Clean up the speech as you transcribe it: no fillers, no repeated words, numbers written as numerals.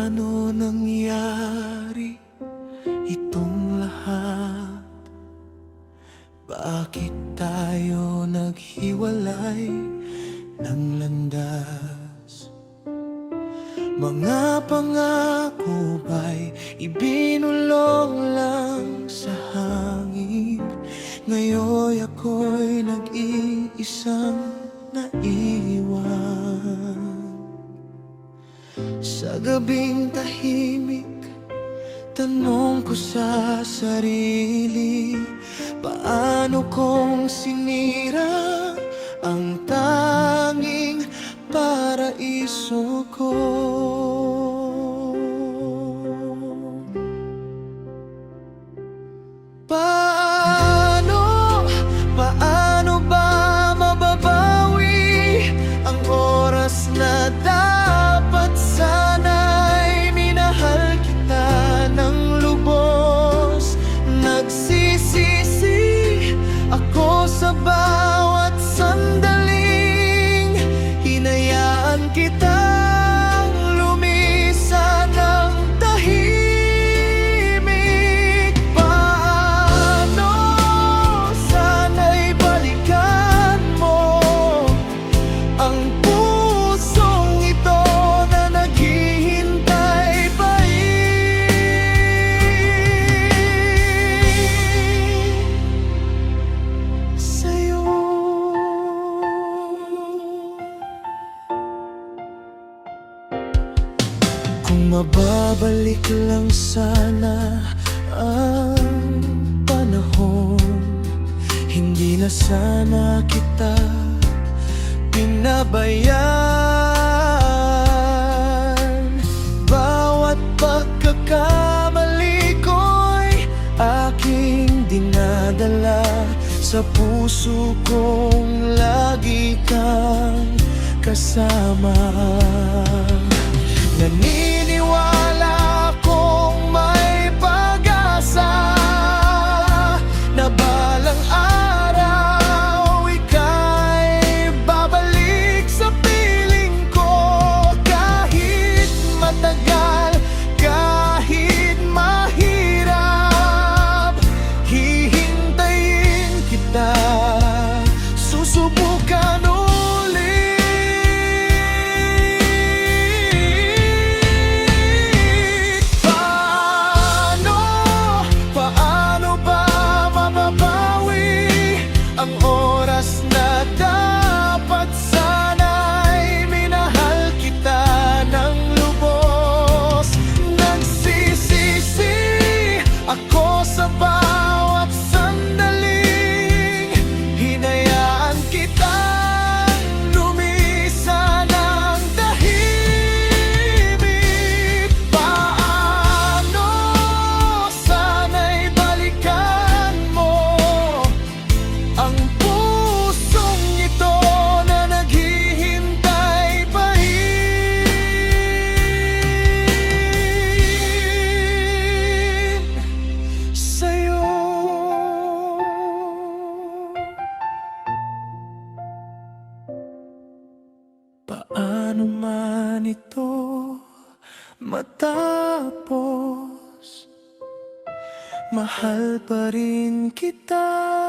Paano nangyari itong lahat? Bakit tayo naghiwalay ng landas? Mga pangako ba'y ibinulong lang sa hangin? Ngayon ako'y nag-iisang naiwan. Sa gabing tahimik, tanong ko sa sarili, paano kong sinira ang tanging paraiso ko? Paano ba mababawi ang oras na dapat sana'y minahal kita ng lubos? Nagsisisi ako sa bawat sandaling hinayaan kita kung mababalik lang sana ang panahon, hindi na sana kita pinabayaan. Bawat pagkakamali ko'y aking dinadala sa puso kong lagi kang kasama. Naniniwala akong may pag-asa na balang araw ika'y babalik sa piling ko. Kahit matagal, kahit mahirap, hihintayin kita, susubukan ulit. Sa bawat sandaling hinayaan kitang lumisan ng tahimik. Paano sana'y balikan mo ang pusong ito na naghihintay sa'yo. Paano man ito matapos, mahal pa rin kita.